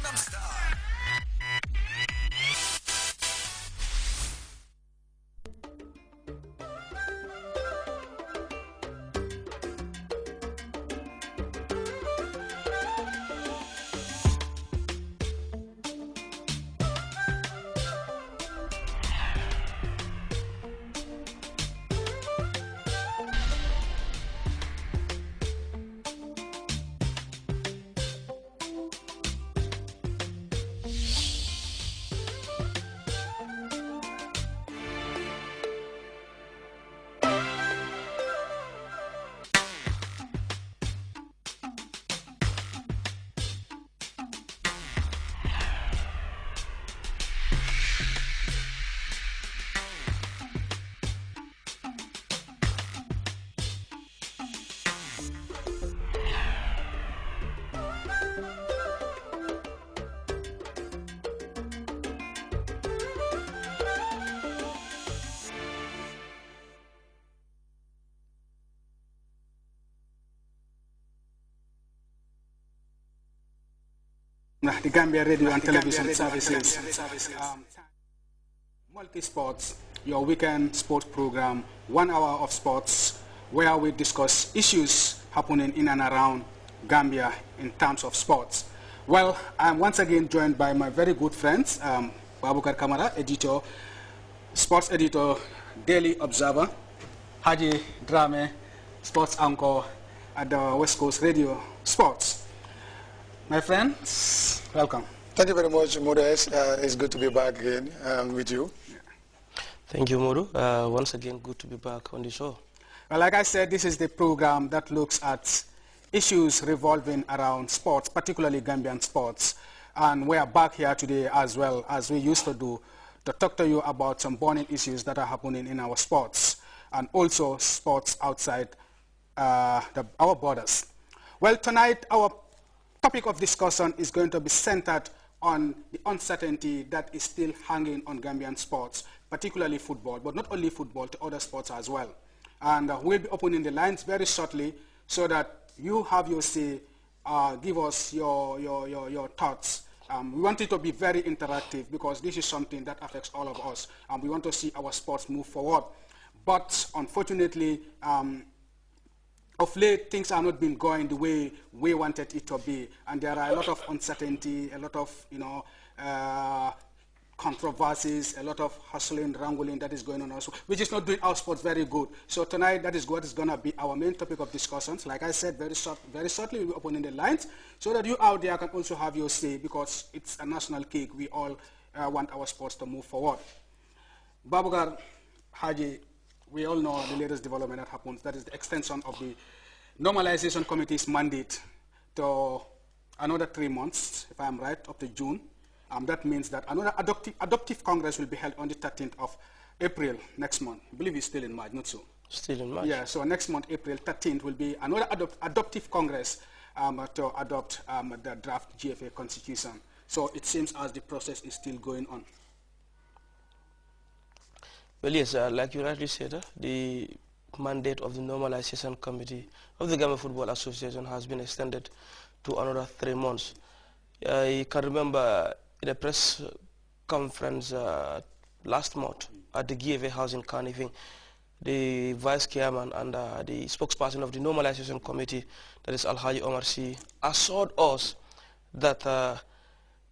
Gangnam Style. The Gambia Radio and Television Services, Multi-Sports, your weekend sports program, 1 hour of sports, where we discuss issues happening in and around Gambia in terms of sports. Well, I'm once again joined by my very good friends, Babukar Kamara, editor, sports editor, Daily Observer, Haji Drame, sports anchor at the West Coast Radio Sports. My friends, welcome. Thank you very much, Modest. It's good to be back again with you. Yeah. Thank you, Modu. Once again, good to be back on the show. Well, like I said, this is the program that looks at issues revolving around sports, particularly Gambian sports. And we are back here today as well, as we used to do, to talk to you about some burning issues that are happening in our sports, and also sports outside our borders. Well, tonight, our topic of discussion is going to be centered on the uncertainty that is still hanging on Gambian sports, particularly football, but not only football, to other sports as well. And we'll be opening the lines very shortly so that you have your say, give us your thoughts. We want it to be very interactive because this is something that affects all of us, and we want to see our sports move forward. But unfortunately, of late, things are not been going the way we wanted it to be, and there are a lot of uncertainty, a lot of controversies, a lot of hustling, wrangling that is going on also, which is not doing our sports very good. So tonight, that is what is going to be our main topic of discussions. Like I said, very shortly, we'll be opening the lines so that you out there can also have your say, because it's a national cake. We all want our sports to move forward. Babukar, Haji, we all know the latest development that happens. That is the extension of the Normalization Committee's mandate to another 3 months, if I am right, up to June. That means that another adoptive Congress will be held on the 13th of April next month. I believe it's still in March, not so? Still in March. Yeah, so next month, April 13th, will be another adoptive Congress to adopt the draft GFA Constitution. So it seems as the process is still going on. Well, yes, like you rightly said, the mandate of the Normalization Committee of the Gambia Football Association has been extended to another 3 months. I can remember in a press conference last month at the GFA House in Carnifing, the vice chairman and the spokesperson of the Normalization Committee, that is Alhaji Omar C, assured us that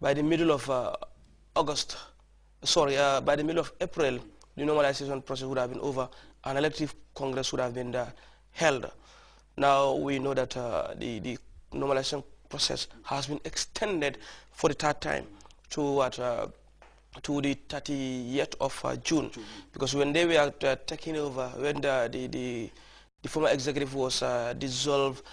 by the middle of by the middle of April, the normalization process would have been over, an elective Congress would have been held. Now we know that the normalization process has been extended for the 3rd time to the 30th of June, because when they were taking over, when the former executive was dissolved,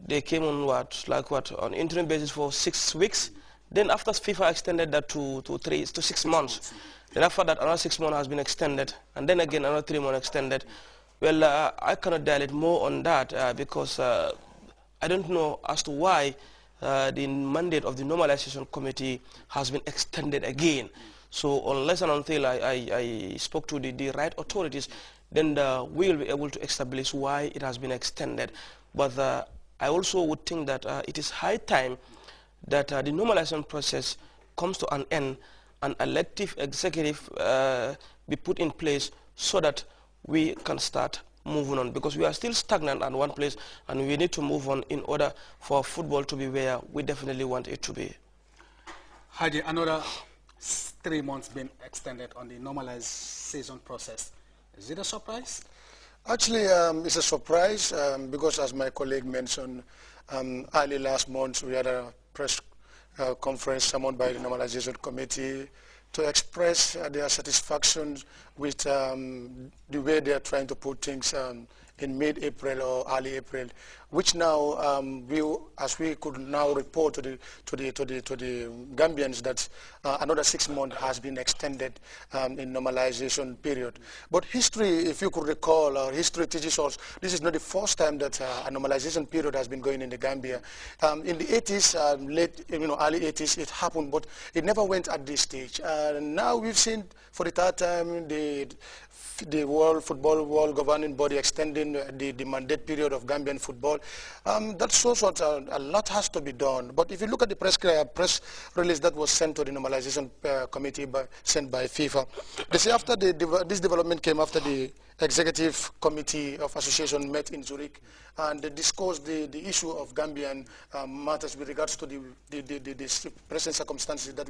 they came on on interim basis for 6 weeks. Then after FIFA extended that to 6 months. Then after that, another 6 months has been extended, and then again another 3 months extended. Well, I cannot dilate more on that because I don't know as to why the mandate of the Normalization Committee has been extended again. So unless and until I spoke to the right authorities, then we will be able to establish why it has been extended. But I also would think that it is high time that the normalization process comes to an end, an elective executive be put in place so that we can start moving on, because we are still stagnant at one place and we need to move on in order for football to be where we definitely want it to be. Haji, another 3 months been extended on the normalization process. Is it a surprise? Actually, it's a surprise because, as my colleague mentioned, early last month we had a press conference summoned by the Normalization Committee to express their satisfaction with the way they are trying to put things in mid-April or early April, which now as we could now report to the Gambians that another 6 months has been extended in normalization period. But history, if you could recall, or history teaches us, this is not the first time that a normalization period has been going in the Gambia. In the 80s, early 80s, it happened, but it never went at this stage. Now we've seen for the third time the World Governing Body extending the mandate period of Gambian football. That shows what a lot has to be done. But if you look at the press release that was sent to the Normalization Committee sent by FIFA, they say after this development came after the Executive Committee of Association met in Zurich, and they discussed the issue of Gambian matters with regards to the present circumstances that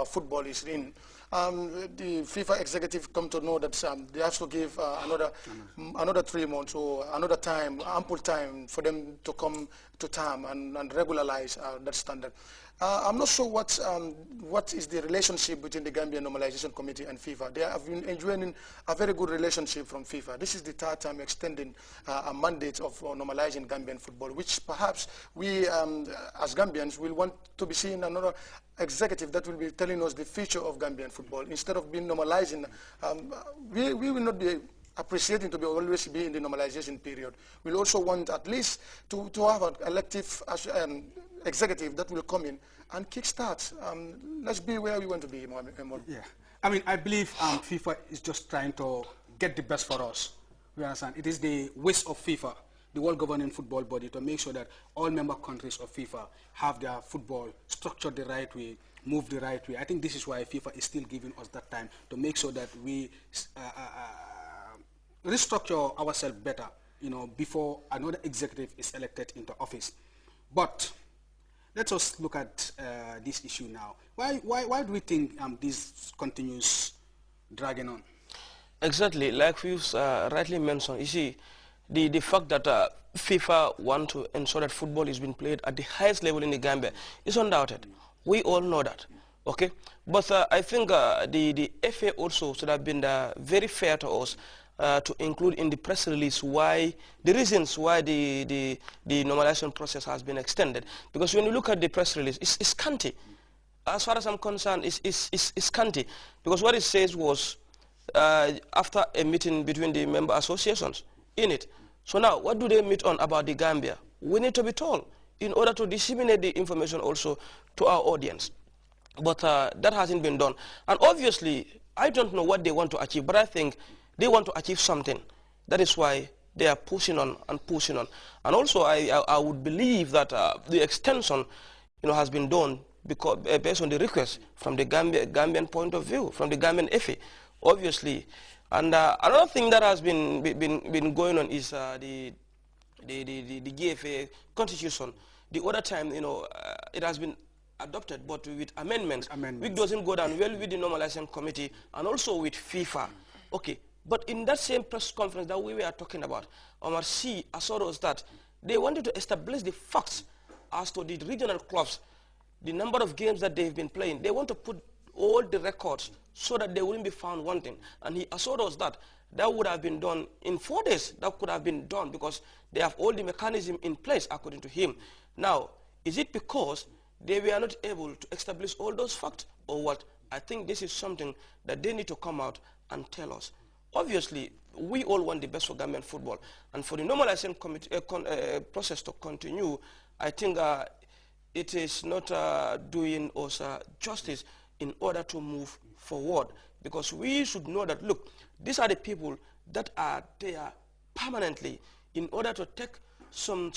football is in. The FIFA executive come to know that they have to give another 3 months or another time, ample time for them to come to term and regularize that standard. I'm not sure what is the relationship between the Gambian Normalization Committee and FIFA. They have been enjoying a very good relationship from FIFA. This is the third time extending a mandate of normalizing Gambian football, which perhaps we as Gambians will want to be seeing another executive that will be telling us the future of Gambian football. Instead of being normalizing, we will not be appreciating to always be in the normalization period. We'll also want at least to have an elective executive that will come in and kickstart. Let's be where we want to be. Yeah, I mean, I believe FIFA is just trying to get the best for us. You understand? It is the wish of FIFA, the world governing football body, to make sure that all member countries of FIFA have their football structured the right way, move the right way. I think this is why FIFA is still giving us that time to make sure that we restructure ourselves better, before another executive is elected into office. But let us look at this issue now. Why do we think this continues dragging on? Exactly, like we've rightly mentioned, you see, the fact that FIFA want to ensure that football is being played at the highest level in the Gambia is undoubted. We all know that, okay? But I think the FA also should have been very fair to us to include in the press release the reasons why the normalization process has been extended. Because when you look at the press release, it's scanty. As far as I'm concerned, it's scanty. Because what it says was, after a meeting between the member associations in it. So now, what do they meet on about the Gambia? We need to be told in order to disseminate the information also to our audience. But that hasn't been done. And obviously, I don't know what they want to achieve, but I think they want to achieve something. That is why they are pushing on and pushing on. And also, I would believe that the extension, has been done because based on the request from the Gambian point of view, from the Gambian FA, obviously. And another thing that has been going on is the GFA constitution. The other time, it has been adopted, but with amendments, which doesn't go down well with the normalization committee and also with FIFA. Okay, but in that same press conference that we were talking about, Omar C. assured us that they wanted to establish the facts as to the regional clubs, the number of games that they've been playing. They want to put all the records so that they wouldn't be found wanting. And he assured us that that would have been done in 4 days. That could have been done because they have all the mechanism in place, according to him. Now, is it because they were not able to establish all those facts or what? I think this is something that they need to come out and tell us. Obviously, we all want the best for Gambian football. And for the normalization process to continue, I think it is not doing us justice in order to move forward. Because we should know that, look, these are the people that are there permanently in order to take some